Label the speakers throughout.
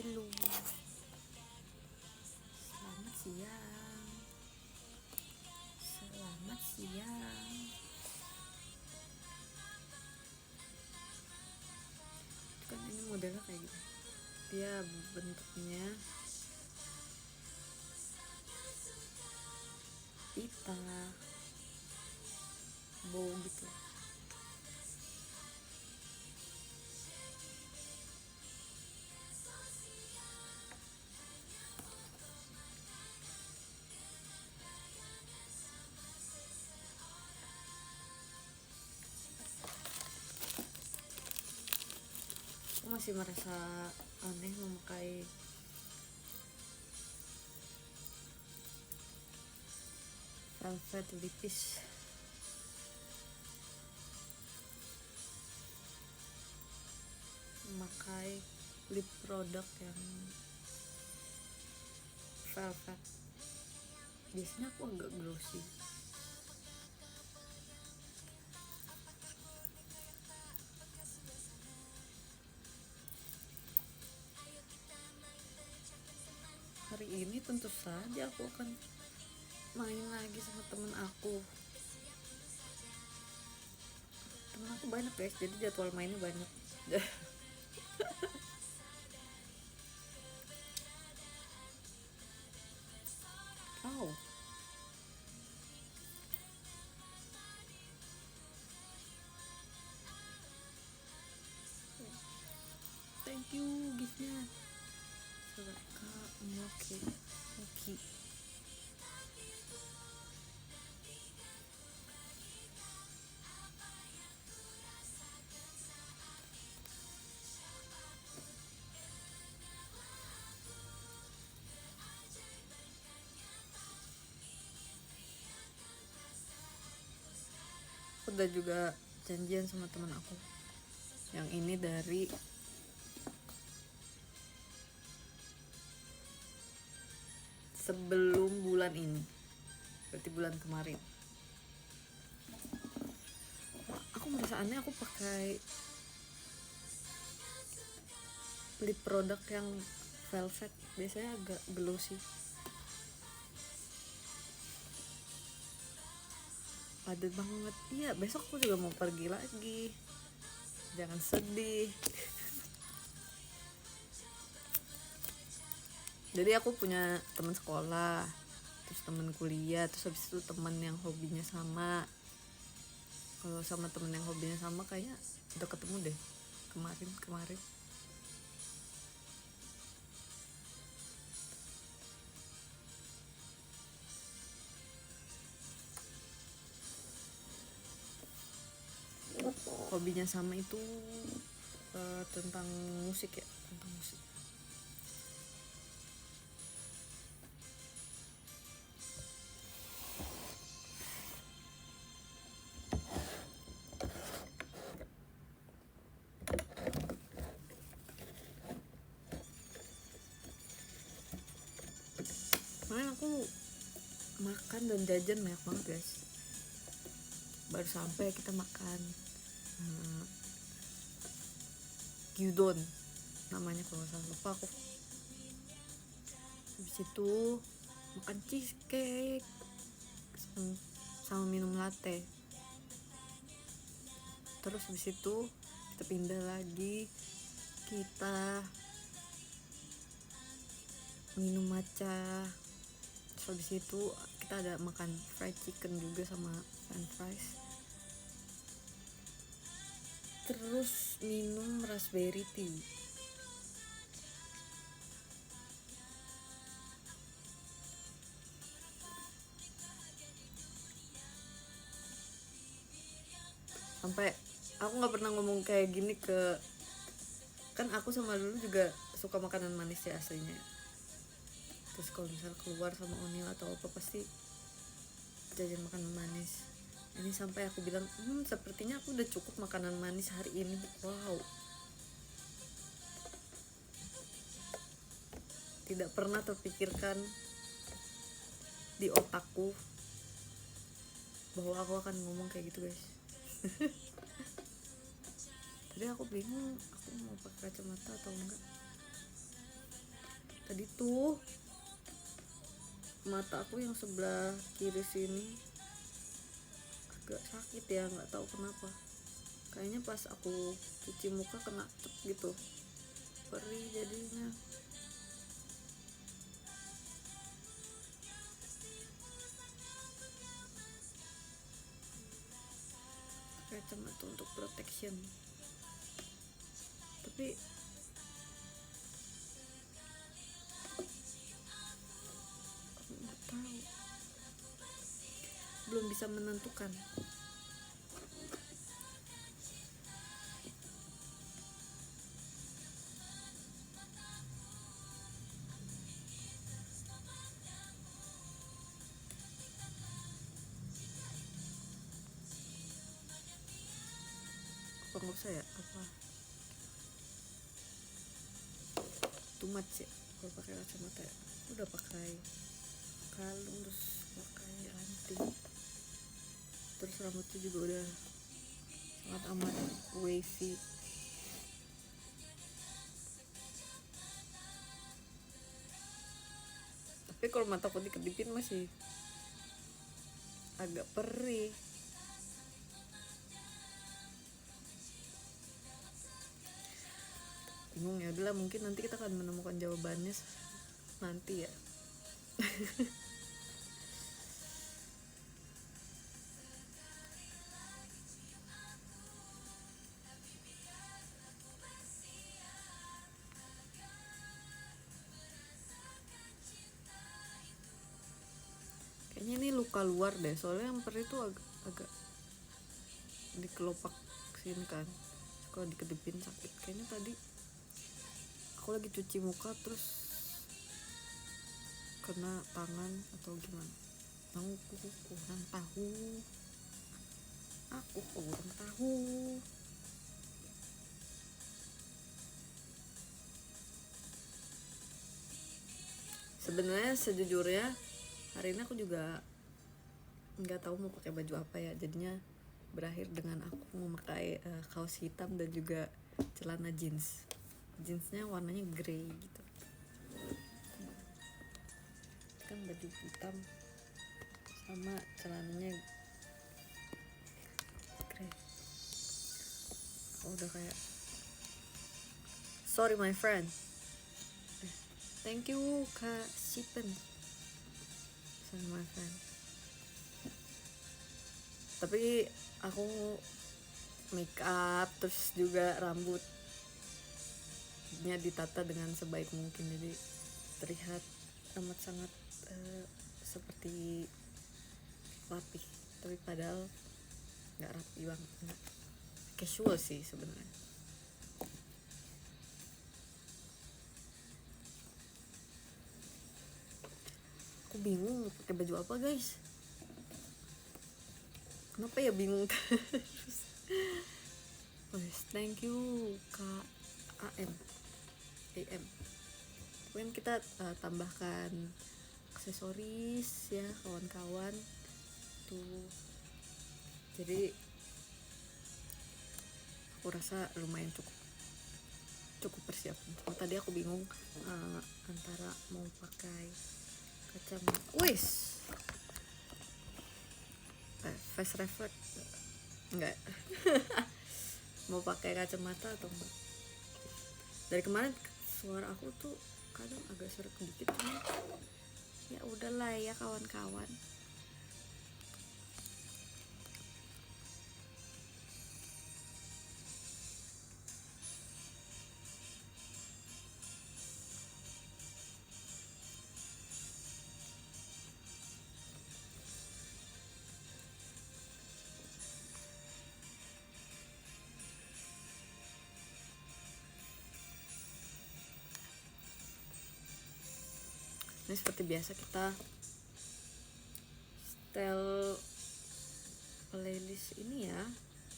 Speaker 1: Hello, selamat siang. Selamat siang. Kan ini modelnya kayak gitu. Dia bentuknya pita, bow gitu. Aku masih merasa aneh memakai velvet lipis. Memakai lip product yang velvet. Biasanya aku agak glossy. Hari ini tentu saja aku akan main lagi sama temen aku. Temen aku banyak guys, jadi jadwal mainnya banyak. Oh, thank you giftnya. Kak, oke. Udah juga janjian sama teman aku. Yang ini dari sebelum bulan ini, berarti bulan kemarin. Aku merasa aneh aku pakai lip product yang velvet, biasanya agak glossy. Padat banget. Iya, besok aku juga mau pergi lagi. Jangan sedih. Jadi aku punya teman sekolah, terus teman kuliah, terus habis itu teman yang hobinya sama. Kalau sama temen yang hobinya sama kayaknya udah ketemu deh kemarin. Hobinya sama itu tentang musik ya, tentang musik. Kemarin aku makan dan jajan banyak banget guys. Baru sampai kita makan gyudon namanya, kalau nggak salah, lupa aku. Habis itu makan cheesecake sama minum latte. Terus habis itu kita pindah lagi, kita minum matcha. Terus habis itu kita ada makan fried chicken juga sama french fries. Terus minum raspberry tea. Sampai aku nggak pernah ngomong kayak gini kan aku sama dulu juga suka makanan manis ya aslinya. Terus kalau misal keluar sama Onil atau apa pasti jajan makanan manis. Ini sampai aku bilang sepertinya aku udah cukup makanan manis hari ini. Wow, tidak pernah terpikirkan di otakku bahwa aku akan ngomong kayak gitu guys. Tadi aku bingung aku mau pakai kacamata atau enggak. Tadi tuh mata aku yang sebelah kiri sini agak sakit ya, nggak tahu kenapa. Kayaknya pas aku cuci muka kena cek gitu, perih jadinya. Kacamata untuk protection, tapi aku nggak tahu, belum bisa menentukan. Apa nggak usah ya, apa too much ya kalau pakai kacamata ya. Udah pakai kalung, terus pakai anting, terus rambutnya juga udah sangat amat wavy. Tapi kalau mataku dikedipin masih agak perih. Bingung ya, udahlah, mungkin nanti kita akan menemukan jawabannya nanti ya. Kayaknya ini luka luar deh, soalnya yang perih tuh agak di kelopak sini kan, kalau dikedipin sakit. Kayaknya tadi aku lagi cuci muka terus kena tangan atau gimana. Aku kurang tahu. Sebenarnya sejujurnya hari ini aku juga nggak tahu mau pakai baju apa ya, jadinya berakhir dengan aku memakai kaos hitam dan juga celana jeansnya warnanya grey gitu kan, baju hitam sama celananya grey. Udah kayak sorry my friend. Thank you Kak Sipen. Sorry my friend. Tapi aku make up terus juga rambutnya ditata dengan sebaik mungkin, jadi terlihat amat sangat seperti rapih, tapi padahal nggak rapi banget, nggak casual sih sebenarnya. Aku bingung mau pakai baju apa guys, kenapa ya bingung terus. Thank you Kak AM. Mungkin kita tambahkan aksesoris ya kawan-kawan tuh, jadi aku rasa lumayan cukup persiapan. Cuma tadi aku bingung antara mau pakai kacamata face reflect enggak mau pakai kacamata atau enggak. Dari kemarin suara aku tuh kadang agak serak dikit, cuma ya udahlah ya kawan-kawan. Ini seperti biasa kita setel playlist ini ya,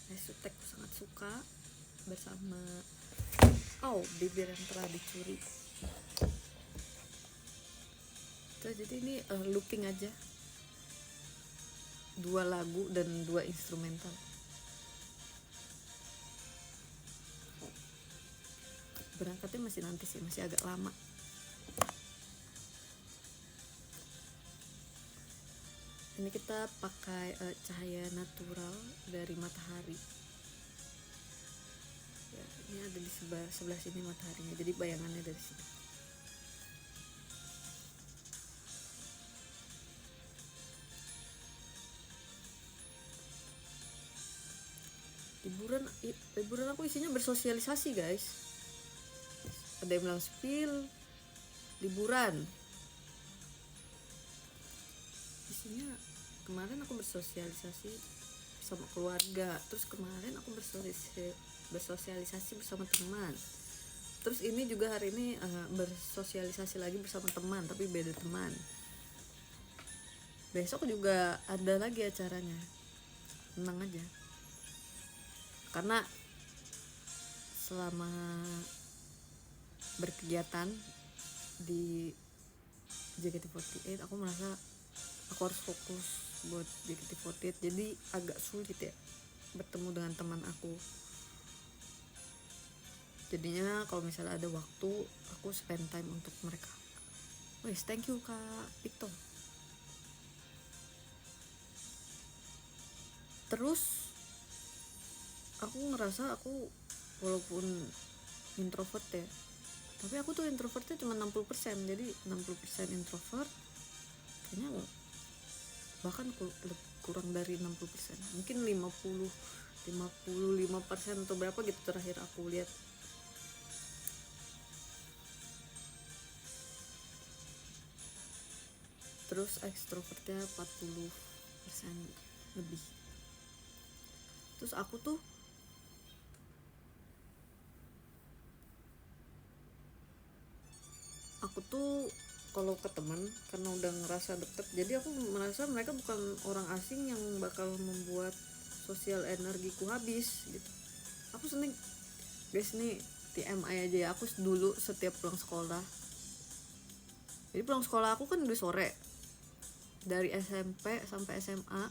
Speaker 1: hashtag sangat suka bersama bibir yang telah dicuri. Jadi ini looping aja, 2 lagu dan 2 instrumental. Berangkatnya masih nanti sih, masih agak lama. Ini kita pakai cahaya natural dari matahari. Ya, ini ada di sebelah sini mataharinya, jadi bayangannya dari sini. Liburan aku isinya bersosialisasi guys. Ada yang bilang spill liburan, isinya kemarin aku bersosialisasi sama keluarga, terus kemarin aku bersosialisasi bersama teman, terus ini juga hari ini bersosialisasi lagi bersama teman tapi beda teman. Besok juga ada lagi acaranya, tenang aja, karena selama berkegiatan di JKT48 aku merasa aku harus fokus buat JKT48, jadi agak sulit ya bertemu dengan teman aku. Jadinya kalau misalnya ada waktu aku spend time untuk mereka. Wes, thank you Kak Pito. Terus aku ngerasa aku walaupun introvert ya, tapi aku tuh introvertnya cuma 60%, jadi 60% introvert kayaknya bahkan kurang dari 60%, mungkin 55% atau berapa gitu terakhir aku lihat. Terus ekstrovertnya 40% lebih. Terus aku tuh kalau ke teman karena udah ngerasa deket, jadi aku merasa mereka bukan orang asing yang bakal membuat sosial energiku habis gitu. Aku seneng guys, nih TMI aja ya, aku dulu setiap pulang sekolah, jadi pulang sekolah aku kan udah sore, dari SMP sampai SMA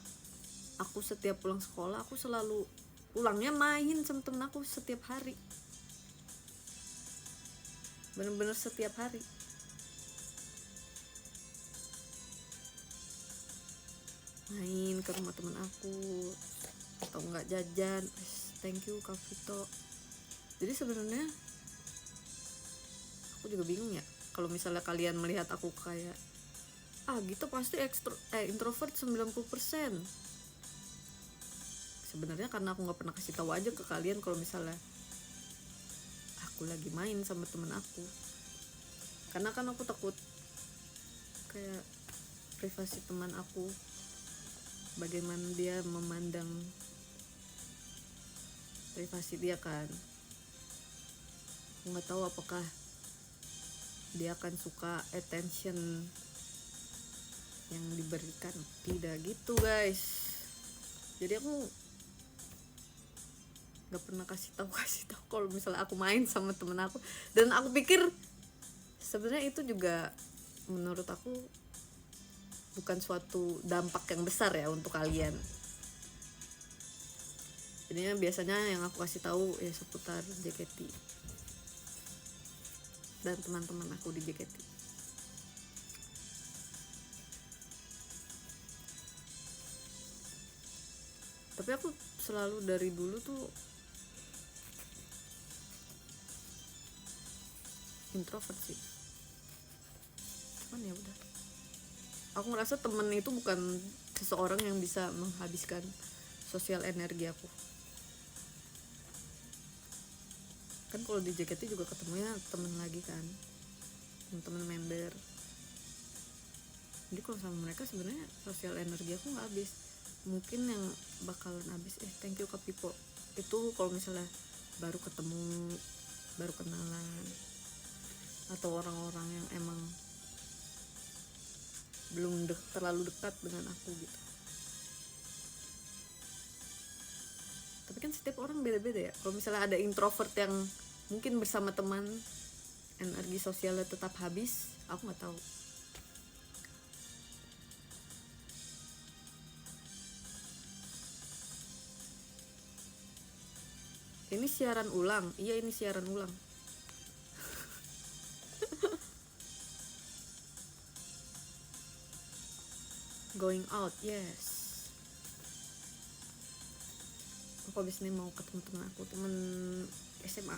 Speaker 1: aku setiap pulang sekolah aku selalu pulangnya main sama temen aku setiap hari, bener-bener setiap hari. Main ke rumah teman aku atau enggak jajan. Thank you Kak Vito. Jadi sebenarnya aku juga bingung ya, kalau misalnya kalian melihat aku kayak gitu pasti introvert 90%. Sebenarnya karena aku nggak pernah kasih tahu aja ke kalian kalau misalnya aku lagi main sama temen aku, karena kan aku takut kayak privasi teman aku, bagaimana dia memandang privasi dia kan. Aku nggak tahu apakah dia akan suka attention yang diberikan, tidak gitu guys. Jadi aku nggak pernah kasih tahu kalau misalnya aku main sama temen aku, dan aku pikir sebenarnya itu juga menurut aku bukan suatu dampak yang besar ya untuk kalian. Jadinya biasanya yang aku kasih tahu ya seputar JKT dan teman-teman aku di JKT. Tapi aku selalu dari dulu tuh introvert sih. Cuman ya udah, aku ngerasa temen itu bukan seseorang yang bisa menghabiskan sosial energi aku. Kan kalau di JKT juga ketemunya temen lagi kan, temen member. Jadi kalau sama mereka sebenarnya sosial energi aku nggak habis. Mungkin yang bakalan habis thank you Kak Pipo itu kalau misalnya baru ketemu, baru kenalan, atau orang-orang yang emang belum terlalu dekat dengan aku gitu. Tapi kan setiap orang beda-beda ya. Kalau misalnya ada introvert yang mungkin bersama teman energi sosialnya tetap habis, aku nggak tahu. Ini siaran ulang. Iya, ini siaran ulang. Going out, yes. Aku abis ini mau ketemu temen aku, temen SMA.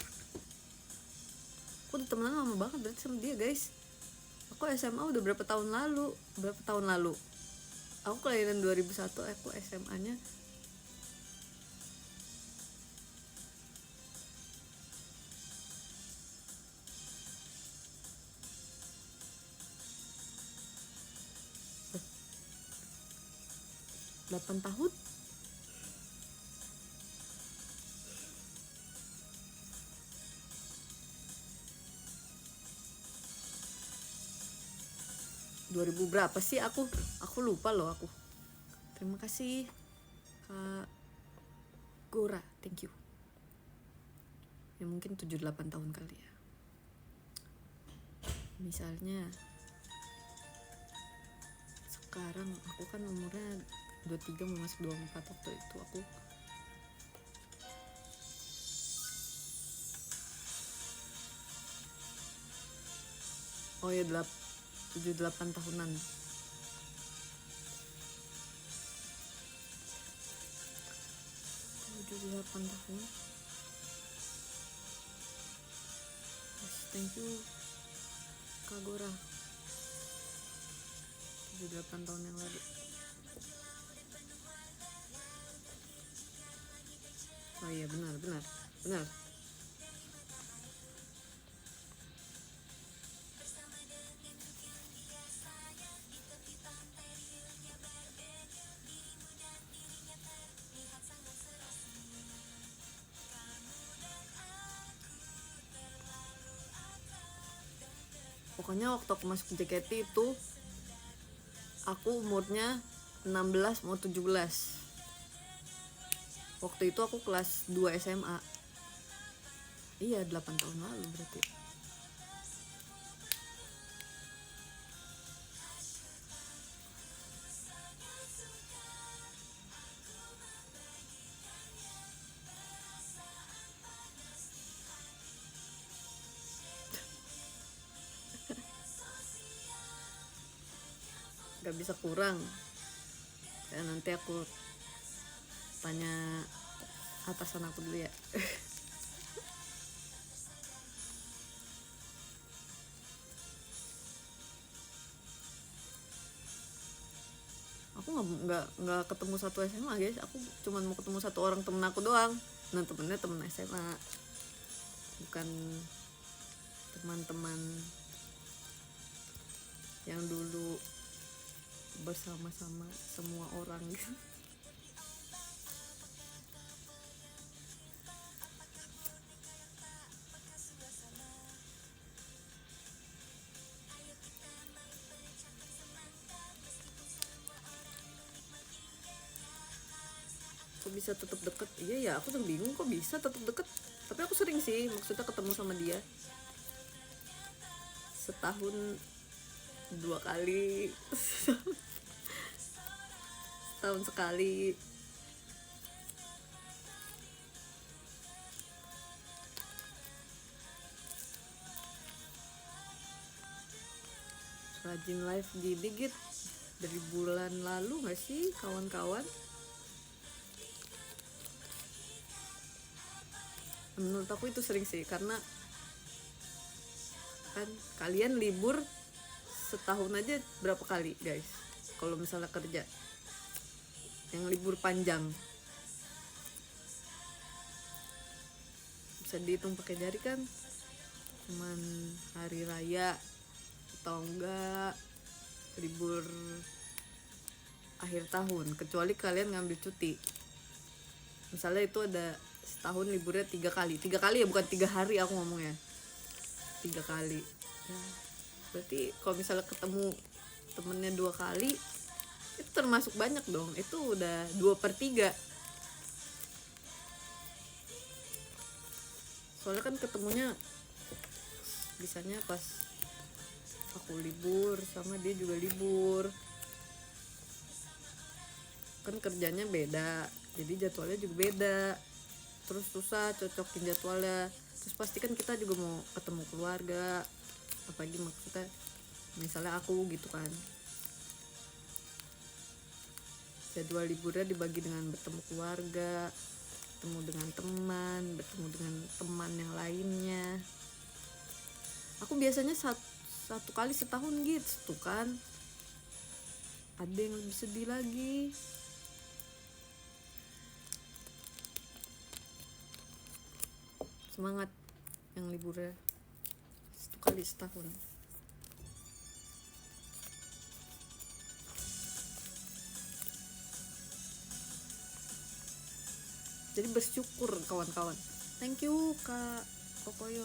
Speaker 1: Aku udah temenan lama banget berarti sama dia guys. Aku SMA udah berapa tahun lalu. Aku kelahiran 2001, aku SMA nya 8 tahun. ...2000 berapa sih aku lupa loh aku. Terima kasih Kak Gora, thank you. Ya mungkin 7-8 tahun kali ya. Misalnya sekarang aku kan umurnya 23 mau masuk 24, waktu itu aku oh ya 7-8 tahunan. tahun. Yes, thank you Kak Gora. 7-8 tahun yang lalu. Oh iya benar. Pokoknya waktu aku masuk JKT itu aku umurnya 16 mau 17. Waktu itu aku kelas 2 SMA. Iya 8 tahun lalu berarti. Gak bisa kurang. Ya, nanti aku tanya atasan aku dulu ya. Aku nggak ketemu satu SMA guys. Aku cuma mau ketemu satu orang temen aku doang. Nah temennya temen SMA, bukan teman-teman yang dulu bersama-sama semua orang gitu. Kok bisa tetap deket? Iya ya, aku tuh bingung kok bisa tetap deket. Tapi aku sering sih, maksudnya ketemu sama dia setahun 2 kali, setahun sekali. Rajin live gini gitu dari bulan lalu nggak sih kawan-kawan? Menurut aku itu sering sih, karena kan kalian libur setahun aja berapa kali guys kalau misalnya kerja yang libur panjang, bisa dihitung pakai jari kan, cuman hari raya atau enggak libur akhir tahun, kecuali kalian ngambil cuti. Misalnya itu ada setahun liburnya 3 kali ya, bukan 3 hari aku ngomongnya, 3 kali ya, berarti kalau misalnya ketemu temennya 2 kali itu termasuk banyak dong, itu udah 2/3. Soalnya kan ketemunya bisanya pas aku libur sama dia juga libur, kan kerjanya beda jadi jadwalnya juga beda, terus susah cocokin jadwalnya. Terus pasti kan kita juga mau ketemu keluarga, apalagi maksudnya misalnya aku gitu kan, Jadwal liburnya dibagi dengan bertemu keluarga, bertemu dengan teman, bertemu dengan teman yang lainnya. Aku biasanya satu kali setahun gitu kan. Ada yang lebih sedih lagi. Semangat yang liburnya 1 kali setahun. Jadi bersyukur kawan-kawan. Thank you Kak Kokoyo.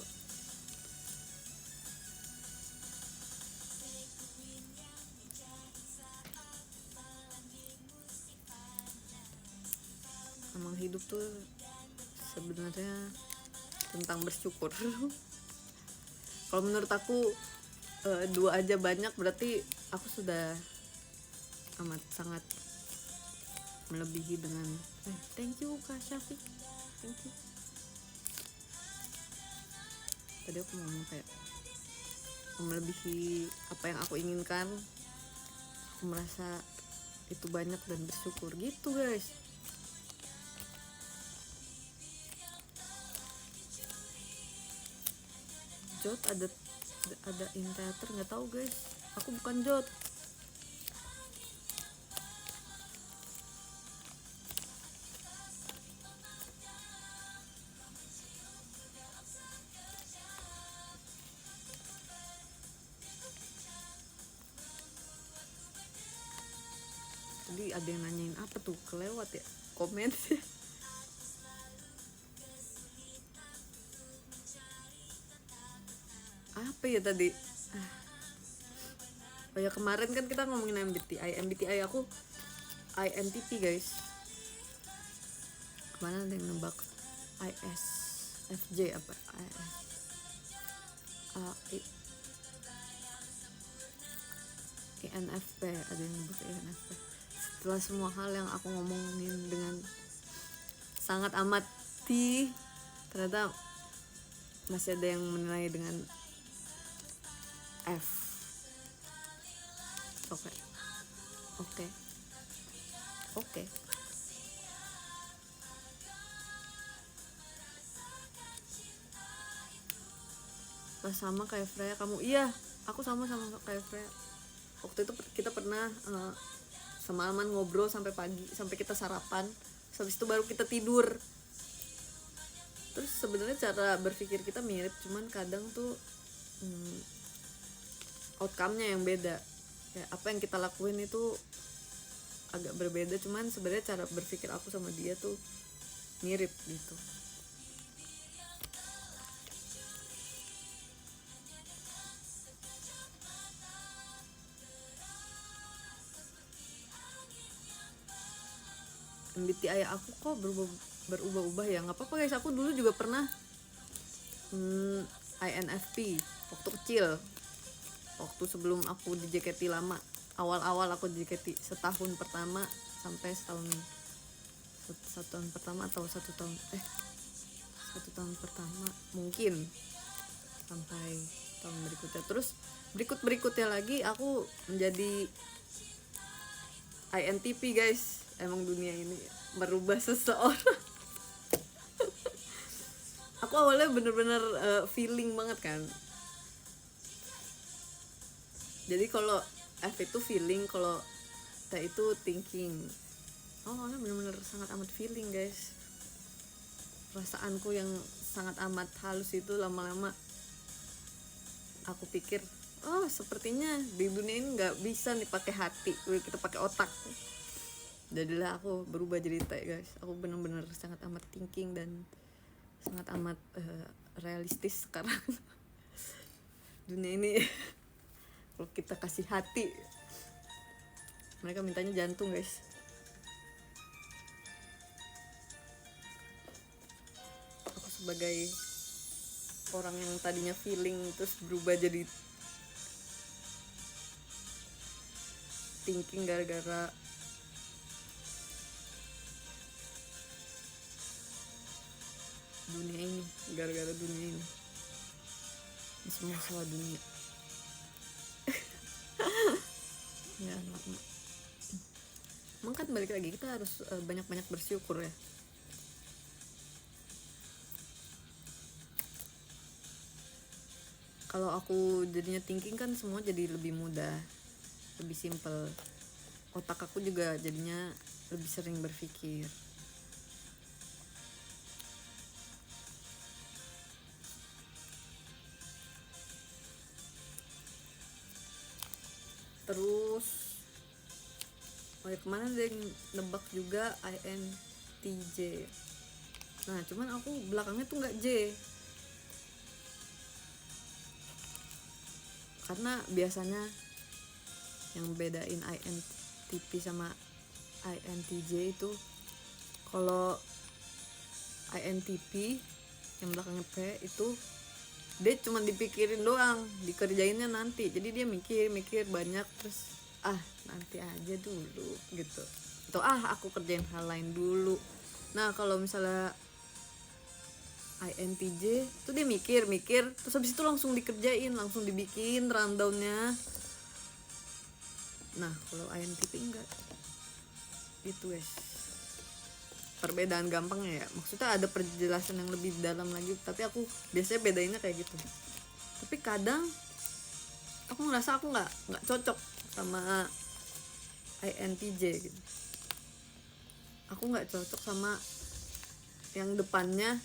Speaker 1: Emang hidup tuh sebenarnya tentang bersyukur. Kalau menurut aku 2 aja banyak, berarti aku sudah amat sangat melebihi dengan thank you Kak Syafiq, thank you. Tadi aku ngomong kayak melebihi apa yang aku inginkan. Aku merasa itu banyak dan bersyukur gitu guys. Jod ada in theater, nggak tahu guys, aku bukan Jod. Tadi ada yang nanyain apa tuh, kelewat ya komen sih. Apa ya tadi? Oh ya, kemarin kan kita ngomongin MBTI aku INTP guys. Kemana ada yang nembak ISFJ apa INFP, ada yang nembak INFP. Setelah semua hal yang aku ngomongin dengan sangat amat ternyata masih ada yang menilai dengan F. Oke. Pas sama kayak Freya kamu. Iya, aku sama kayak Freya. Waktu itu kita pernah semalaman ngobrol sampai pagi, sampai kita sarapan. Habis itu baru kita tidur. Terus sebenarnya cara berpikir kita mirip, cuman kadang tuh outcome-nya yang beda. Ya, apa yang kita lakuin itu agak berbeda, cuman sebenarnya cara berpikir aku sama dia tuh mirip gitu. MBTI aku kok berubah-ubah ya, nggak apa-apa guys. Aku dulu juga pernah INFP waktu kecil, waktu sebelum aku di JKT lama. Awal-awal aku di JKT setahun pertama sampai satu tahun pertama atau 1 tahun 1 tahun pertama mungkin sampai tahun berikutnya. Terus berikutnya lagi aku menjadi INTP guys. Emang dunia ini merubah seseorang. Aku awalnya bener-bener feeling banget kan. Jadi kalau F itu feeling, kalau T itu thinking. Awalnya bener-bener sangat amat feeling guys. Perasaanku yang sangat amat halus itu lama-lama aku pikir, sepertinya di dunia ini nggak bisa nih pakai hati, kita pakai otak. Jadilah aku berubah jadi T guys. Aku bener-bener sangat amat thinking dan sangat amat realistis sekarang. Dunia ini kalau kita kasih hati, mereka mintanya jantung guys. Aku sebagai orang yang tadinya feeling terus berubah jadi thinking gara-gara dunia ini, gara-gara dunia ini. Ini semua salah dunia. Ya, Emang kan balik lagi kita harus banyak-banyak bersyukur ya. Kalau aku jadinya thinking kan semua jadi lebih mudah, lebih simple. Otak aku juga jadinya lebih sering berpikir. Terus kemana ada yang nebak juga INTJ. Nah cuman aku belakangnya tuh nggak J, karena biasanya yang bedain INTP sama INTJ itu, kalau INTP yang belakangnya P itu dia cuma dipikirin doang, dikerjainnya nanti. Jadi dia mikir banyak, terus nanti aja dulu gitu, atau aku kerjain hal lain dulu. Nah kalau misalnya INTJ tuh dia mikir terus habis itu langsung dikerjain, langsung dibikin rundownnya. Nah kalau INTP enggak, itu guys perbedaan gampangnya ya. Maksudnya ada penjelasan yang lebih dalam lagi, tapi aku biasanya bedainnya kayak gitu. Tapi kadang aku ngerasa aku nggak cocok sama INTJ gitu. Aku nggak cocok sama yang depannya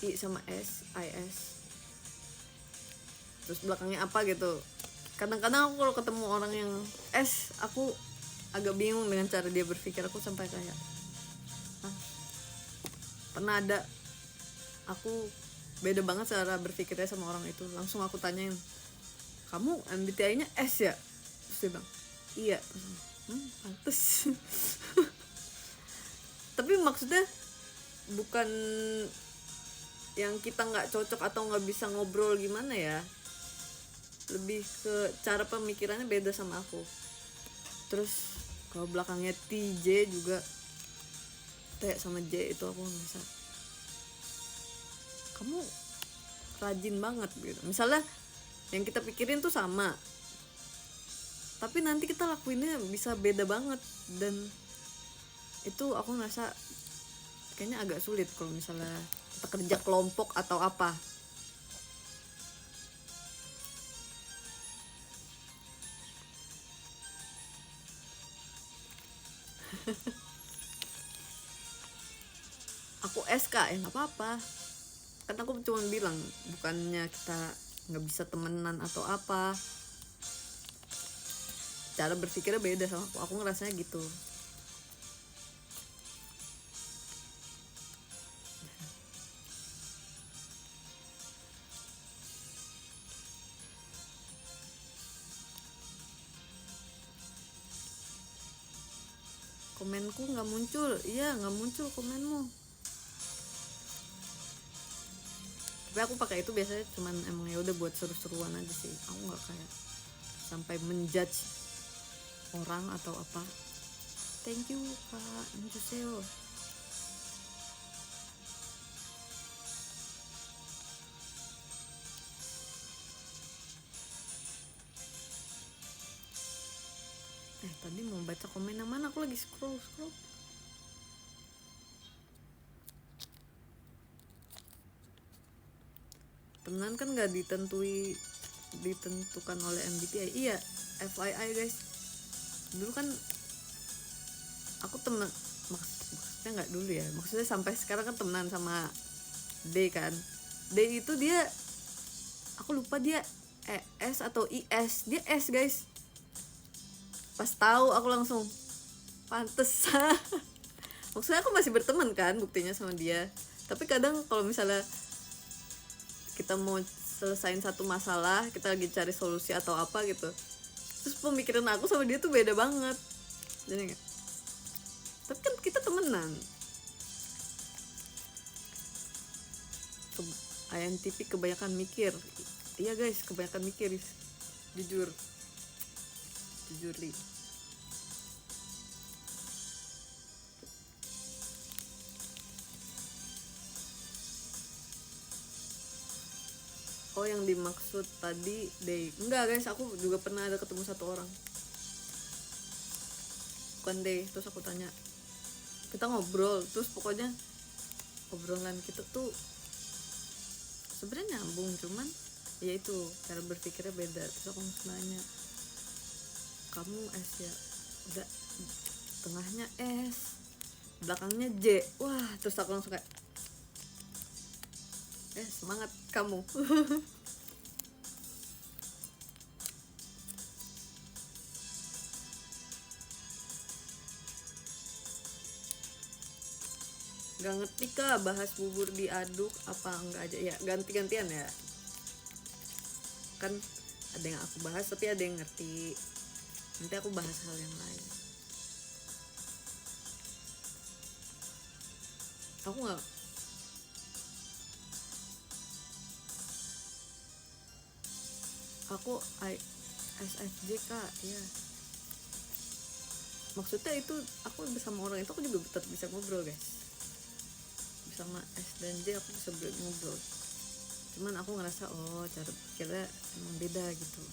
Speaker 1: I sama S, IS, terus belakangnya apa gitu. Kadang-kadang aku kalau ketemu orang yang S, aku agak bingung dengan cara dia berpikir. Aku sampai kayak pernah ada aku beda banget cara berpikirnya sama orang itu. Langsung aku tanyain, kamu MBTI-nya S ya? Terus dia bilang iya. Pantes. Tapi maksudnya bukan yang kita nggak cocok atau nggak bisa ngobrol gimana ya, lebih ke cara pemikirannya beda sama aku. Terus kalau belakangnya TJ juga, T sama J itu aku ngerasa kamu rajin banget gitu. Misalnya yang kita pikirin tuh sama, tapi nanti kita lakuinnya bisa beda banget. Dan itu aku ngerasa kayaknya agak sulit kalau misalnya kita kerja kelompok atau apa. Aku SK ya nggak apa-apa, kan aku cuma bilang bukannya kita nggak bisa temenan atau apa. Cara berpikirnya beda sama aku ngerasanya gitu. Komenku nggak muncul. Iya nggak muncul komenmu. Tapi aku pakai itu biasanya cuman emang ya udah buat seru-seruan aja sih. Aku nggak kayak sampai menjudge orang atau apa. Thank you Kak Njuseo. Tadi mau baca komen yang mana, aku lagi scroll. Temenan kan nggak ditentukan oleh MBTI. Iya, FYI guys. Dulu kan aku maksudnya nggak dulu ya, maksudnya sampai sekarang kan temenan sama D kan. D itu dia, aku lupa dia ES atau IS. Dia S guys. Pas tahu aku langsung pantes. Maksudnya aku masih berteman kan buktinya sama dia. Tapi kadang kalau misalnya kita mau selesain satu masalah, kita lagi cari solusi atau apa gitu, terus pemikiran aku sama dia tuh beda banget. Jadi tapi kan kita temenan. INTP kebanyakan mikir. Iya guys, kebanyakan mikir. Jujur li. Oh, yang dimaksud tadi day. Enggak guys, aku juga pernah ada ketemu satu orang, bukan day. Terus aku tanya, kita ngobrol, terus pokoknya obrolan kita tuh sebenarnya nyambung, cuman ya itu cara berpikirnya beda. Terus aku nanya, kamu S ya? Udah, tengahnya S, belakangnya J. Wah, terus aku langsung kayak semangat kamu. Gak ngerti kah bahas bubur diaduk apa enggak aja ya, ganti-gantian ya kan, ada yang aku bahas tapi ada yang ngerti, nanti aku bahas hal yang lain. Aku nggak, aku ISFJ kak ya, maksudnya itu aku bersama orang itu aku juga tetap bisa ngobrol guys, bersama S dan J aku bisa ngobrol, cuman aku ngerasa oh cara pikirnya emang beda gitu.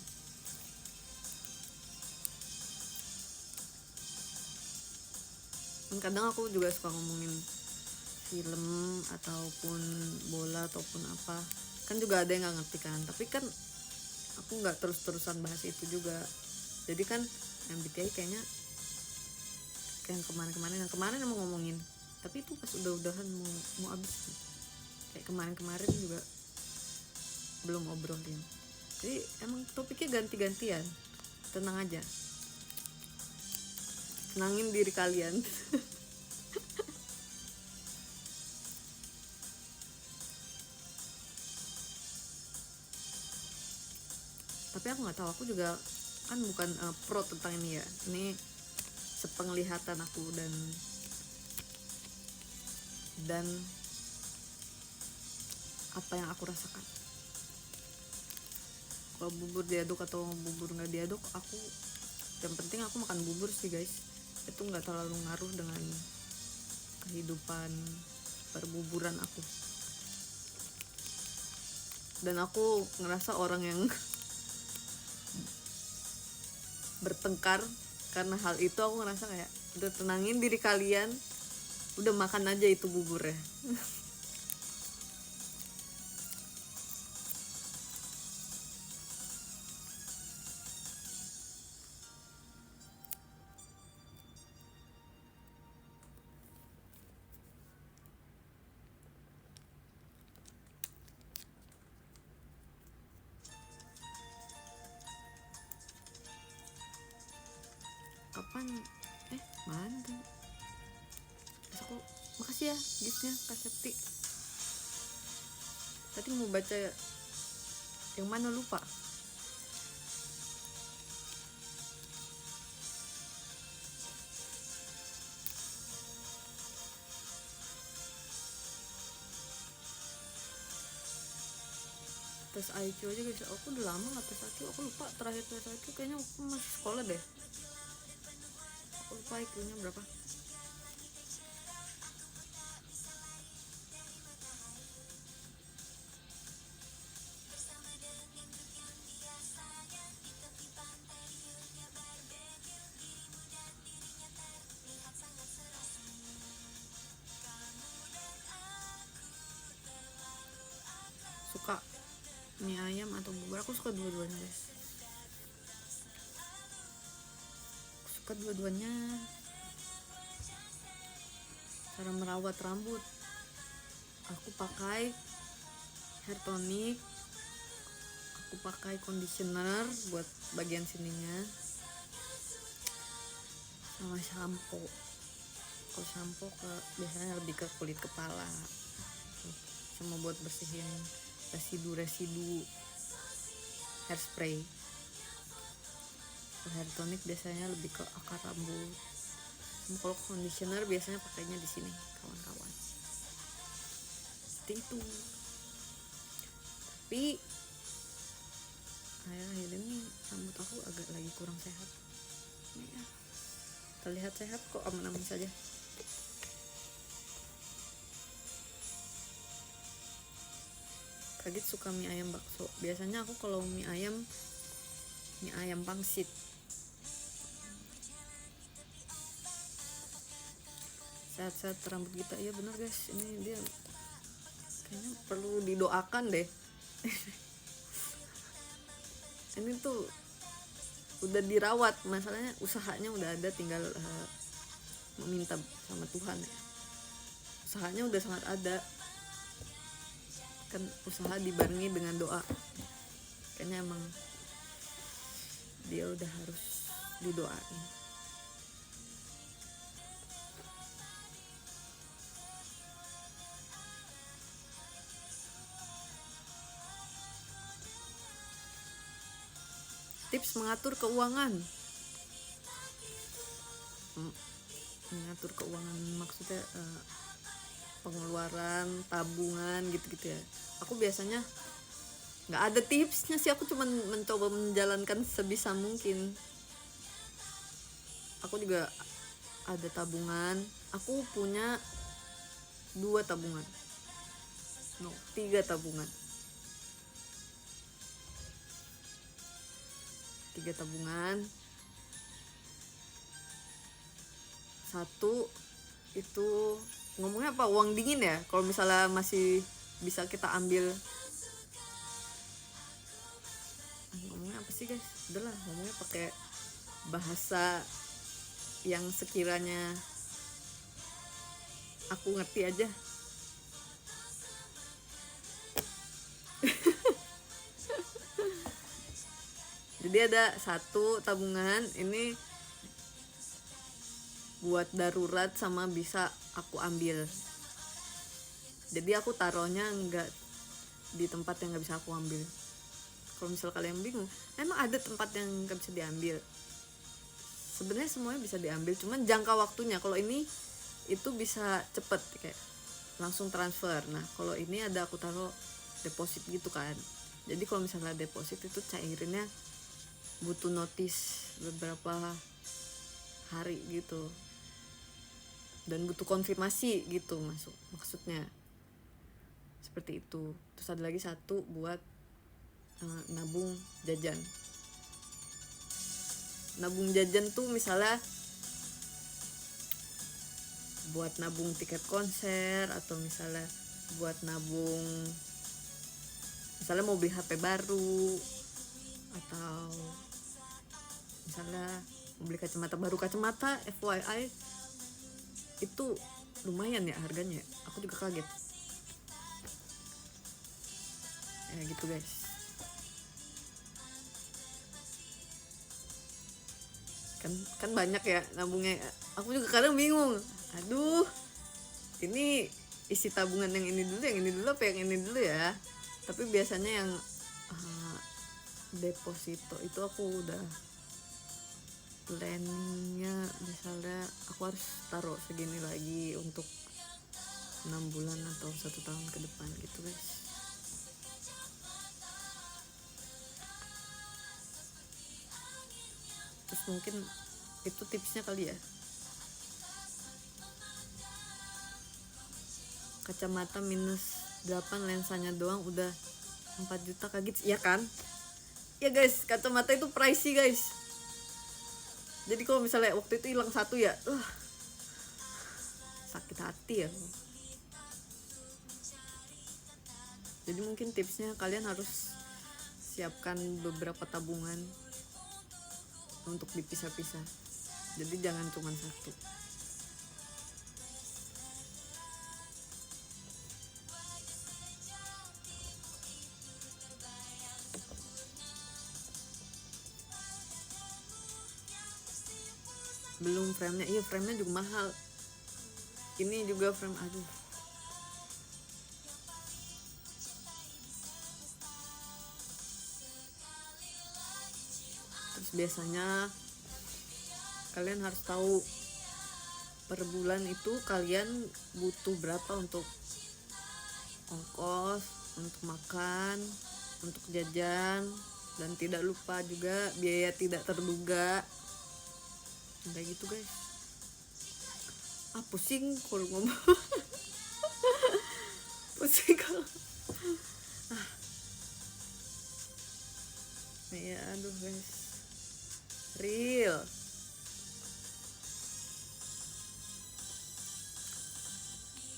Speaker 1: Dan kadang aku juga suka ngomongin film ataupun bola ataupun apa, kan juga ada yang nggak ngerti kan, tapi kan aku nggak terus-terusan bahas itu juga. Jadi kan MBTI kayaknya kayak yang kemarin emang ngomongin, tapi itu pas udahan mau abis, kayak kemarin juga belum obrolin. Jadi emang topiknya ganti-gantian, tenang aja, tenangin diri kalian. Tapi aku nggak tahu, aku juga kan bukan pro tentang ini ya, ini sepenglihatan aku dan apa yang aku rasakan. Kalau bubur diaduk atau bubur nggak diaduk, aku yang penting aku makan bubur sih guys, itu nggak terlalu ngaruh dengan kehidupan perbuburan aku. Dan aku ngerasa orang yang bertengkar karena hal itu, aku ngerasa kayak udah tenangin diri kalian, udah makan aja itu buburnya. Kapan mana tuh? Terus aku makasih ya giftnya Kak Septi. Tadi mau baca yang mana lupa. Tes IQ aja guys, aku udah lama nggak tes IQ, aku lupa terakhir tes IQ kayaknya aku masih sekolah deh, aku lupa IQ-nya berapa. Suka mie ayam atau bubur, aku suka dua-duanya guys, aku suka dua-duanya. Cara merawat rambut, aku pakai hair tonic, aku pakai conditioner buat bagian sininya, sama shampoo. Kalau shampoo biasanya lebih ke kulit kepala, sama buat bersihin residu hairspray. Hair tonic biasanya lebih ke akar rambut. Kalau conditioner biasanya pakainya di sini kawan-kawan. Seperti itu. Tapi akhir-akhir ini rambut aku agak lagi kurang sehat. Ya, terlihat sehat kok, aman-aman saja. Kagit suka mie ayam bakso. Biasanya aku kalau mie ayam pangsit. Sehat-sehat rambut kita. Iya bener guys, ini dia kayaknya perlu didoakan deh. Ini tuh udah dirawat, masalahnya usahanya udah ada, tinggal meminta sama Tuhan ya. Usahanya udah sangat ada, kan usaha dibarengi dengan doa. Kayaknya emang dia udah harus didoain. Tips mengatur keuangan. Mengatur keuangan maksudnya pengeluaran, tabungan gitu-gitu ya. Aku biasanya nggak ada tipsnya sih, aku cuma mencoba menjalankan sebisa mungkin. Aku juga ada tabungan. Aku punya 2 tabungan. 3 tabungan. 3 tabungan. 1 itu ngomongnya apa, uang dingin ya, kalau misalnya masih bisa kita ambil. Ngomongnya apa sih guys, udahlah ngomongnya pakai bahasa yang sekiranya aku ngerti aja. Jadi ada 1 tabungan ini buat darurat sama bisa aku ambil. Jadi aku taruhnya nggak di tempat yang nggak bisa aku ambil. Kalau misal kalian bingung, emang ada tempat yang nggak bisa diambil? Sebenarnya semuanya bisa diambil, cuman jangka waktunya. Kalau ini itu bisa cepet, kayak langsung transfer. Nah kalau ini ada aku taruh deposit gitu kan. Jadi kalau misalnya deposit itu cairinnya butuh notice beberapa hari gitu, dan butuh konfirmasi gitu maksudnya seperti itu. Terus ada lagi 1 buat nabung jajan. Nabung jajan tuh misalnya buat nabung tiket konser, atau misalnya buat nabung misalnya mau beli HP baru, atau misalnya mau beli kacamata baru. Kacamata FYI itu lumayan ya harganya, aku juga kaget ya gitu guys. Kan banyak ya nabungnya, aku juga kadang bingung, aduh ini isi tabungan yang ini dulu apa yang ini dulu ya. Tapi biasanya yang deposito itu aku udah planningnya, misalnya aku harus taruh segini lagi untuk 6 bulan atau 1 tahun ke depan gitu guys. Terus mungkin itu tipsnya kali ya. Kacamata -8 lensanya doang udah 4 juta, kaget ya kan? Ya guys, kacamata itu pricey guys. Jadi kalau misalnya waktu itu hilang 1 ya, sakit hati ya. Jadi mungkin tipsnya kalian harus siapkan beberapa tabungan untuk dipisah-pisah. Jadi jangan cuma 1. Belum frame-nya, iya frame-nya juga mahal. Ini juga frame, aduh. Terus biasanya kalian harus tahu per bulan itu kalian butuh berapa untuk ongkos, untuk makan, untuk jajan, dan tidak lupa juga biaya tidak terduga. Kayak gitu guys. Pusing kalau ngomong. Pusing kalau Ya aduh guys, real.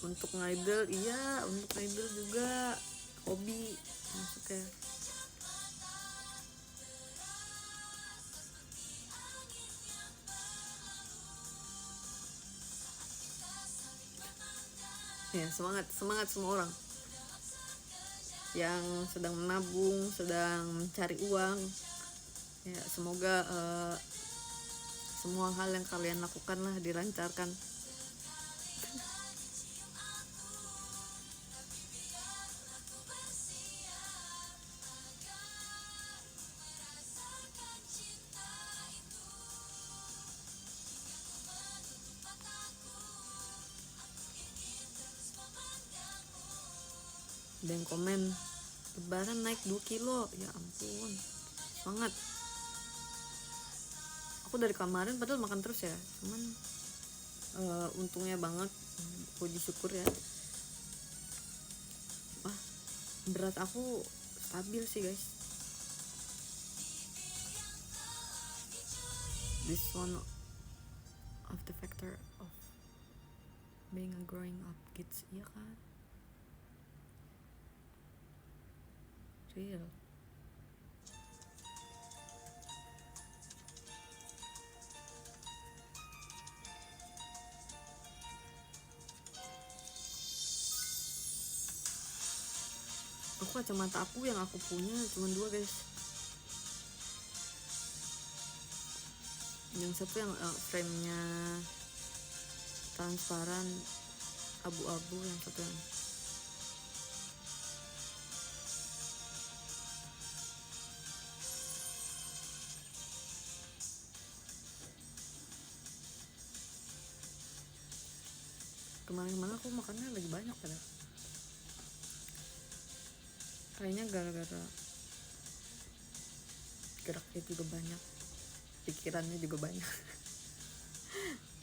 Speaker 1: Untuk ngidol iya, untuk ngidol juga hobi masuknya. Ya semangat semua orang yang sedang menabung, sedang mencari uang. Ya semoga semua hal yang kalian lakukan lah dilancarkan. Dan komen lebaran naik 2 kilo, ya ampun, semangat. Aku dari kemarin padahal makan terus ya, cuman untungnya banget, puji syukur ya, wah berat aku stabil sih guys. This one of the factor of being a growing up kids, iya kan, real. Aku kacamata aku yang aku punya cuma 2 guys. Yang satu yang frame-nya transparan abu-abu, yang satu yang kemarin-kemarin aku makannya lagi banyak padahal. Kayaknya gara-gara geraknya juga banyak, pikirannya juga banyak.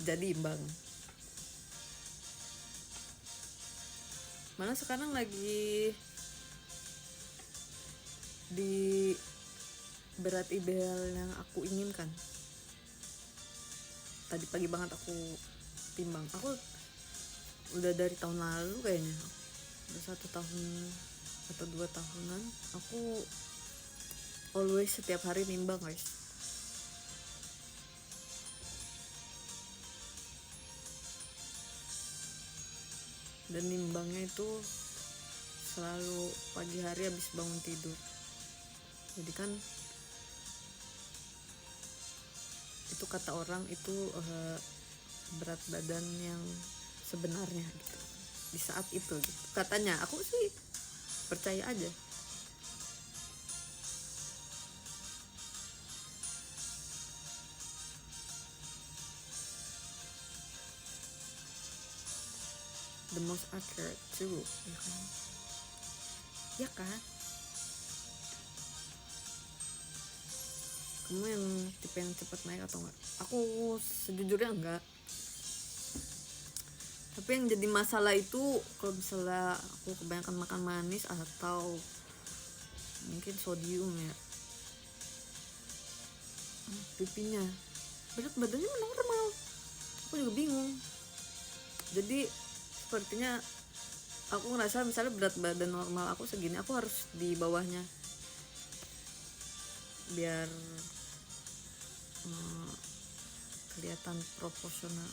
Speaker 1: Jadi imbang. Malah sekarang lagi di berat ideal yang aku inginkan. Tadi pagi banget aku timbang. Aku udah dari tahun lalu kayaknya, udah 1 tahun atau 2 tahunan aku always setiap hari nimbang guys. Dan nimbangnya itu selalu pagi hari habis bangun tidur. Jadi kan itu kata orang itu berat badan yang sebenarnya gitu, di saat itu gitu. Katanya, aku sih percaya aja. The most accurate too, ya kan? Ya kan? Kamu yang tipe yang cepat naik atau enggak? Aku sejujurnya enggak. Tapi yang jadi masalah itu kalau misalnya aku kebanyakan makan manis atau mungkin sodium ya, pipinya, berat badannya normal. Aku juga bingung. Jadi sepertinya aku ngerasa misalnya berat badan normal aku segini, aku harus di bawahnya biar kelihatan proporsional.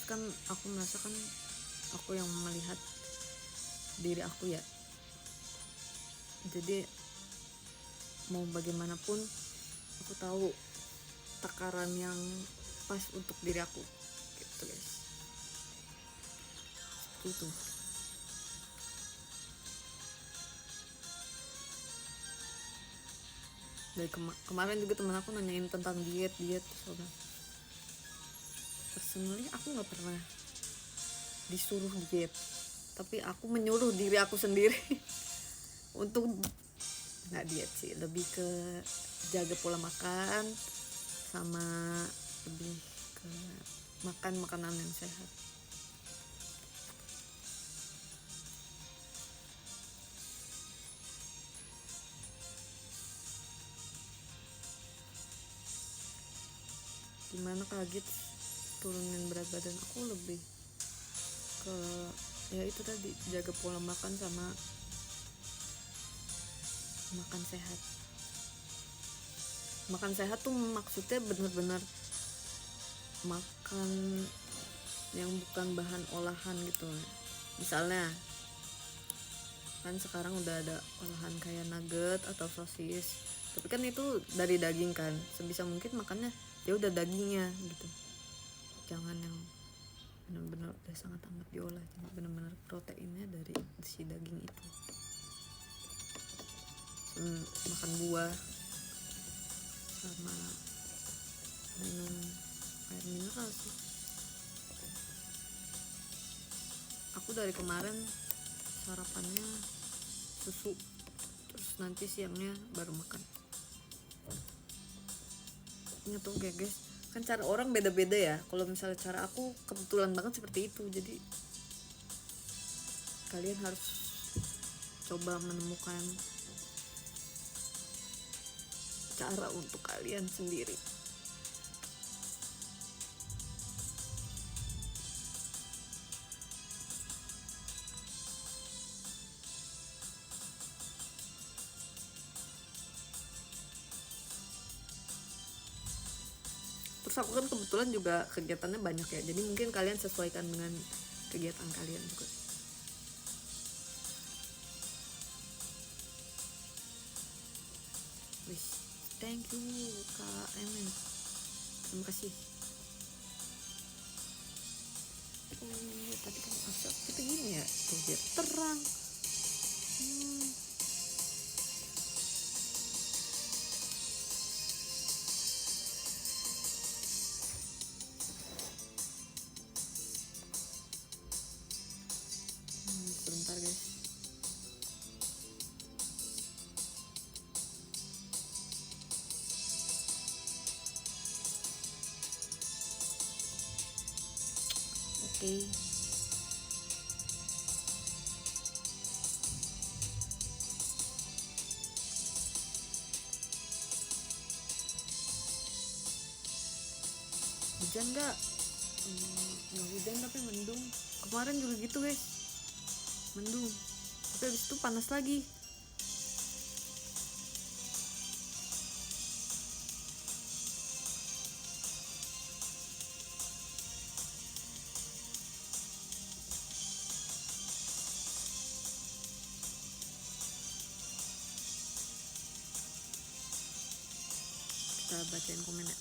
Speaker 1: Kan aku merasa kan aku yang melihat diri aku ya, jadi mau bagaimanapun aku tahu takaran yang pas untuk diri aku gitu guys, seperti itu. Dari kemarin juga teman aku nanyain tentang diet soalnya personally aku nggak pernah disuruh diet, tapi aku menyuruh diri aku sendiri. untuk nggak diet sih, lebih ke jaga pola makan sama lebih ke makan makanan yang sehat. Gimana kaget turunin berat badan aku, lebih ke ya itu tadi, jaga pola makan sama makan sehat. Makan sehat tuh maksudnya bener-bener makan yang bukan bahan olahan gitu. Misalnya kan sekarang udah ada olahan kayak nugget atau sosis, tapi kan itu dari daging kan, sebisa mungkin makannya ya udah dagingnya gitu, jangan yang benar-benar udah sangat amat diolah, cuma benar-benar proteinnya dari si daging itu. Makan buah sama minum air mineral sih. Aku dari kemarin sarapannya susu, terus nanti siangnya baru makan. Ingat tuh guys, kan cara orang beda-beda ya. Kalau misalnya cara aku kebetulan banget seperti itu, jadi kalian harus coba menemukan cara untuk kalian sendiri. Terus aku kan kebetulan juga kegiatannya banyak ya, jadi mungkin kalian sesuaikan dengan kegiatan kalian juga. Wih, thank you Kak Emen, terima kasih. Oh iya, tadi kan asap kita gini ya, tuh biar terang. Sebentar guys. Oke. Hujan nggak? Nggak hujan tapi mendung. Kemarin juga gitu guys, mendung. Tapi habis itu panas lagi. Kita bacain komen ya.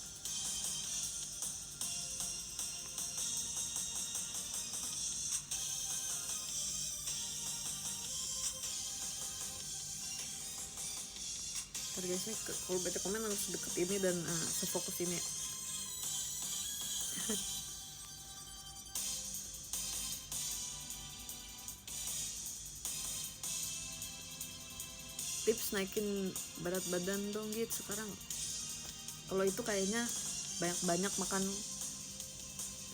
Speaker 1: Ntar guysnya kalau baca komen harus deket ini dan sefokus ini ya. Tips naikin berat badan dong gitu sekarang. Kalau itu kayaknya banyak-banyak makan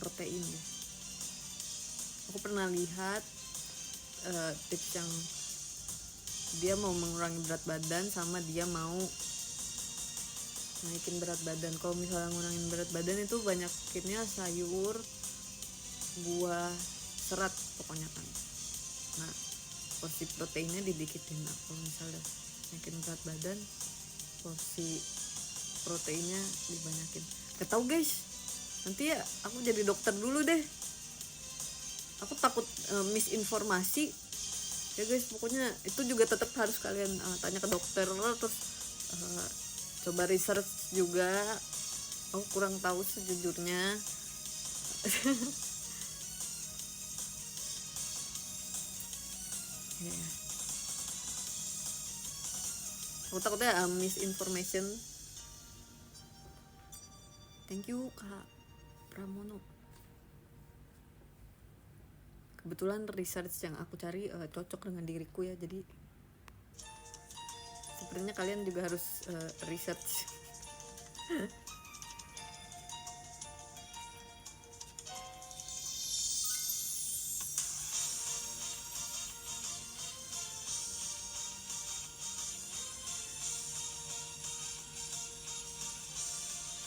Speaker 1: protein deh. Aku pernah lihat tips yang dia mau mengurangi berat badan sama dia mau naikin berat badan. Kalau misalnya ngurangin berat badan itu banyakinnya sayur, buah, serat pokoknya kan. Nah, porsi proteinnya didikitin. Nah, kalau misalnya naikin berat badan, porsi proteinnya dibanyakin. Gak tau guys, nanti ya aku jadi dokter dulu deh. Aku takut misinformasi ya guys. Pokoknya itu juga tetap harus kalian tanya ke dokter, terus coba research juga. Aku kurang tahu sejujurnya. Yeah. Aku takutnya misinformation. Thank you Kak Pramono. Kebetulan research yang aku cari cocok dengan diriku ya, jadi sepertinya kalian juga harus research.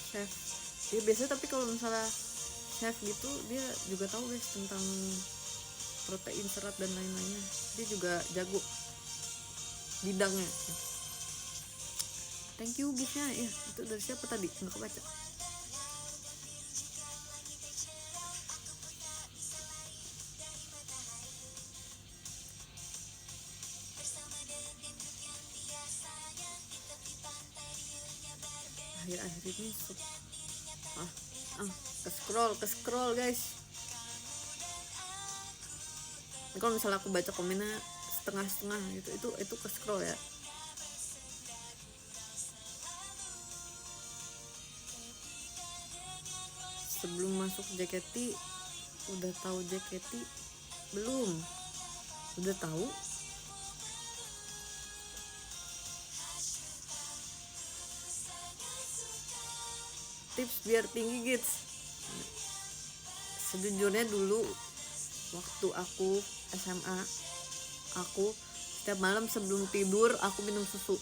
Speaker 1: Chef ya biasanya, tapi kalau misalnya chef gitu dia juga tahu guys tentang protein, serat dan lain-lainnya. Dia juga jago bidangnya. Thank you giftnya ya. Itu dari siapa tadi? Nggak kebaca. Akhir-akhir ini ke scroll guys. Kalau misalnya aku baca komennya setengah-setengah gitu, itu ke scroll ya. Sebelum masuk JKT udah tahu JKT belum? Udah tahu? Tips biar tinggi gigs. Sejujurnya dulu waktu aku SMA, aku setiap malam sebelum tidur aku minum susu.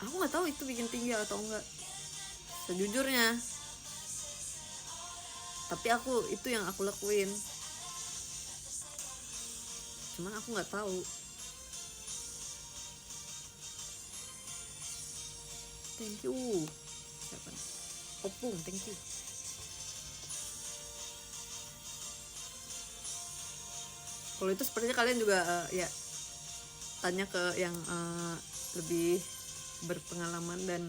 Speaker 1: Aku nggak tahu itu bikin tinggi atau enggak, sejujurnya. Tapi itu yang aku lakuin. Cuman aku nggak tahu. Thank you. Siapa? Opung, thank you. Kalau itu sepertinya kalian juga ya tanya ke yang lebih berpengalaman dan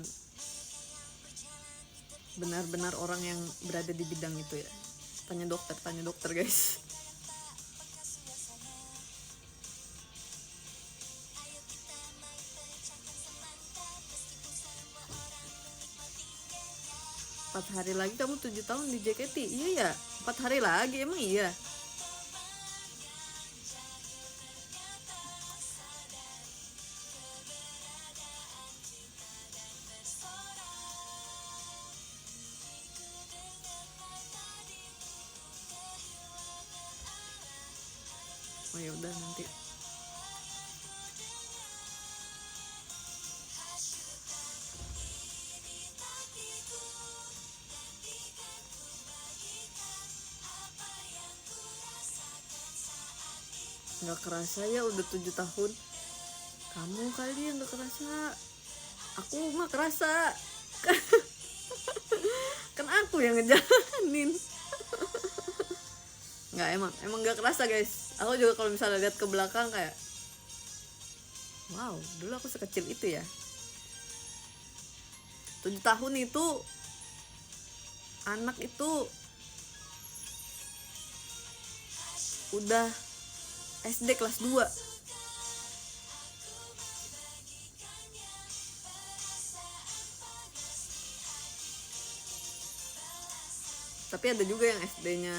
Speaker 1: benar-benar orang yang berada di bidang itu ya. Tanya dokter guys. Empat hari lagi kamu 7 tahun di JKT. Iya ya, 4 hari lagi emang iya. Oh ya udah nanti. Nggak kerasa ya udah 7 tahun. Kamu kali yang nggak kerasa. Aku mah kerasa. Kan aku yang ngejalanin. Nggak, emang nggak kerasa guys. Aku juga kalau misalnya lihat ke belakang kayak, wow, dulu aku sekecil itu ya. 7 tahun itu anak itu udah SD kelas 2. Tapi ada juga yang SD-nya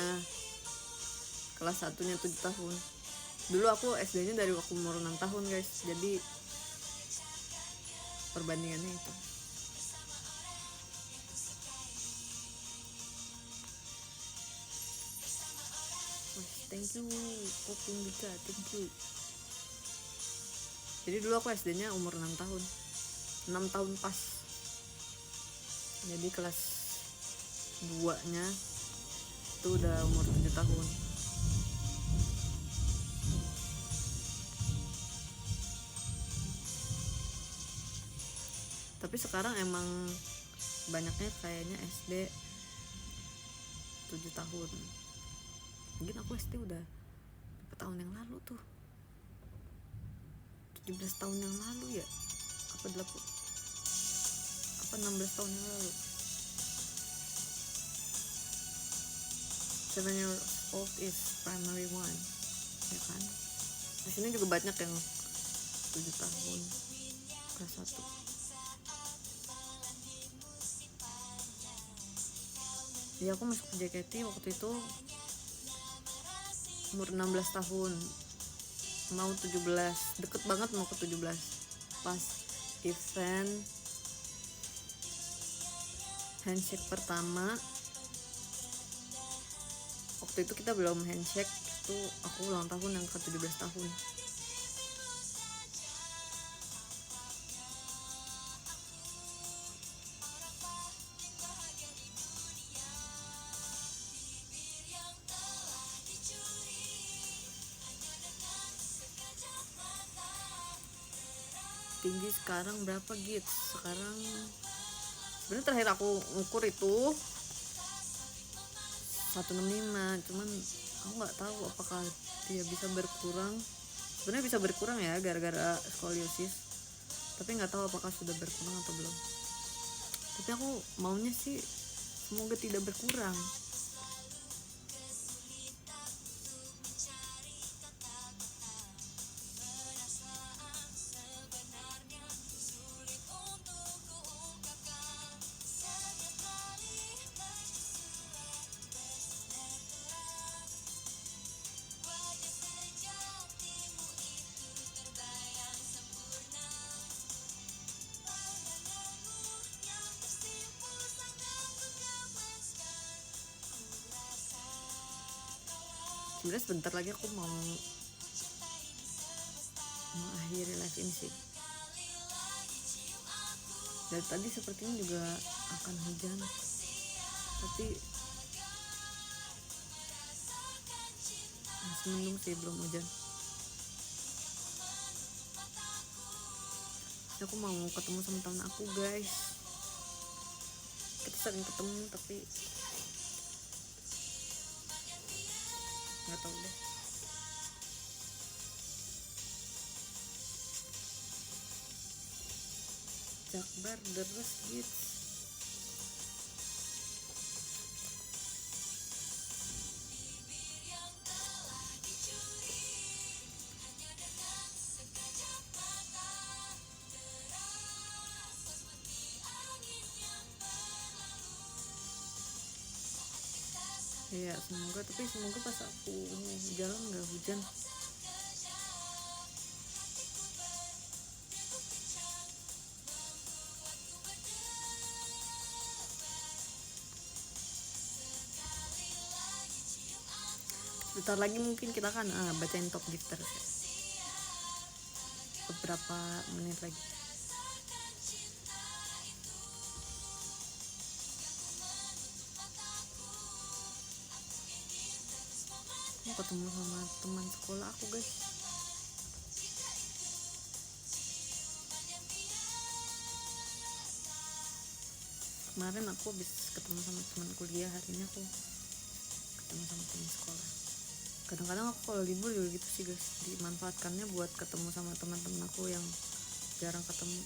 Speaker 1: kelas 1-nya 7 tahun. Dulu aku SD-nya dari waktu umur 6 tahun guys. Jadi perbandingannya itu. Thank you Opung Dika, thank you. Jadi dulu aku SD-nya umur 6 tahun. 6 tahun pas. Jadi kelas 2-nya itu udah umur 7 tahun. Tapi sekarang emang banyaknya kayaknya SD 7 tahun. Mungkin aku SD udah berapa tahun yang lalu tuh, 17 tahun yang lalu ya, apa 16 tahun yang lalu. 7 years old is primary one, ya kan? Di sini juga banyak yang 7 tahun kelas 1. Ya aku masuk ke JKT waktu itu umur 16 tahun, mau 17, deket banget mau ke 17. Pas event handshake pertama. Waktu itu kita belum handshake, itu aku ulang tahun yang ke-17 tahun. Tinggi sekarang berapa gitu? Sekarang sebenarnya terakhir aku ngukur itu 165, cuman aku nggak tahu apakah dia bisa berkurang. Sebenarnya bisa berkurang ya gara-gara skoliosis, tapi nggak tahu apakah sudah berkurang atau belum. Tapi aku maunya sih semoga tidak berkurang. Sebenarnya sebentar lagi aku mau akhiri live ini sih. Dari tadi sepertinya juga akan hujan, tapi masih mendung sih, belum hujan. Aku mau ketemu sama teman aku guys. Kita sering ketemu tapi nggak tahu deh. Jakbar deres gitu. Ya semoga, tapi semoga pas aku jalan nggak hujan. Bentar lagi mungkin kita akan bacain top gifters ya. Beberapa menit lagi. Mau ketemu sama teman sekolah aku guys. Kemarin aku habis ketemu sama teman kuliah, hari ini aku ketemu sama teman sekolah. Kadang-kadang aku kalau libur juga gitu sih guys, dimanfaatkannya buat ketemu sama teman-teman aku yang jarang ketemu.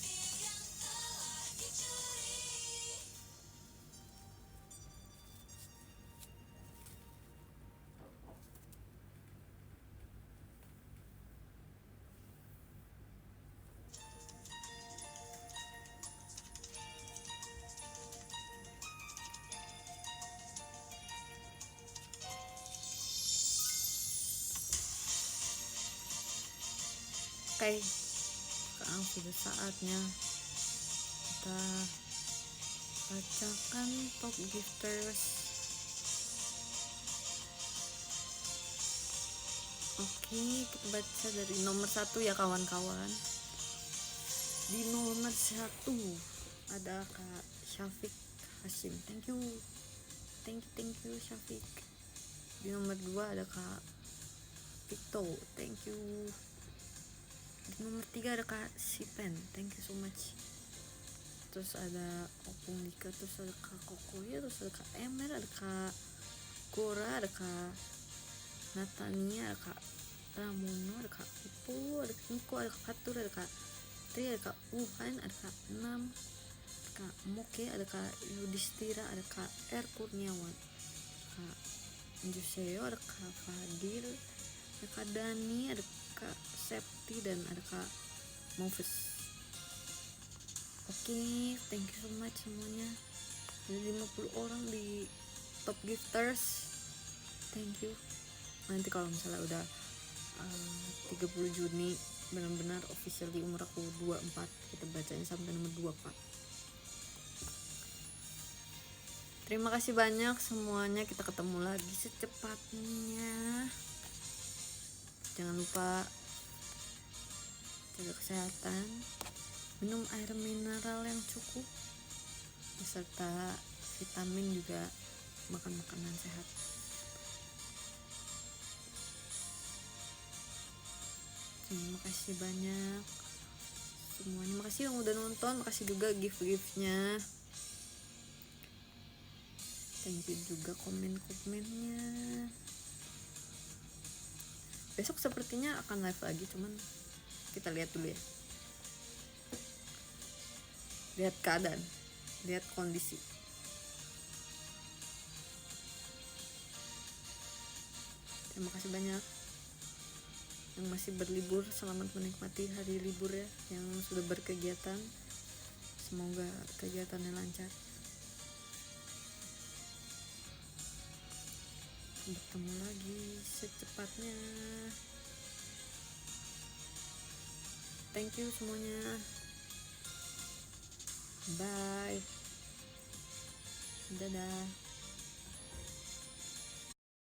Speaker 1: Oke, sekarang sudah saatnya kita bacakan top gifters. Oke, kita baca dari nomor 1 ya kawan-kawan. Di nomor 1 ada Kak Syafiq Hashim. Thank you Syafiq. Di nomor 2 ada Kak Victo. Thank you. Di nomor 3 ada Kak Sipen. Thank you so much. Terus ada Opung Dika, terus ada Kak Kokoya, terus ada Kak Emer, ada Kak Gora, ada Kak Natania, ada Kak Ramono, ada Kak Ipo, ada Kak Niko, ada Kak Fatur, ada Kak Tri, ada Kak Uhan, ada Kak Nam, ada Kak Moke, ada Kak Yudhistira, ada Kak R Kurniawan, Kak Juseo, ada Kak Fadil, ada Kak Dani, ada Kak Septi, dan ada Kak Mofes. Oke, thank you so much semuanya. Ada 50 orang di top gifters. Thank you. Nanti kalau misalnya udah 30 Juni benar-benar officially umur aku 24. Kita bacanya sampai nomor 24. Terima kasih banyak semuanya, kita ketemu lagi secepatnya. Jangan lupa jaga kesehatan, minum air mineral yang cukup, beserta vitamin, juga makan makanan sehat. Terima kasih banyak semuanya, makasih yang udah nonton, makasih juga gift-giftnya, thank you juga komen-komennya. Besok sepertinya akan live lagi, cuman kita lihat dulu ya, lihat keadaan, lihat kondisi. Terima kasih banyak yang masih berlibur, selamat menikmati hari libur ya. Yang sudah berkegiatan, semoga kegiatannya lancar. Bertemu lagi secepatnya. Thank you semuanya. Bye. Dadah.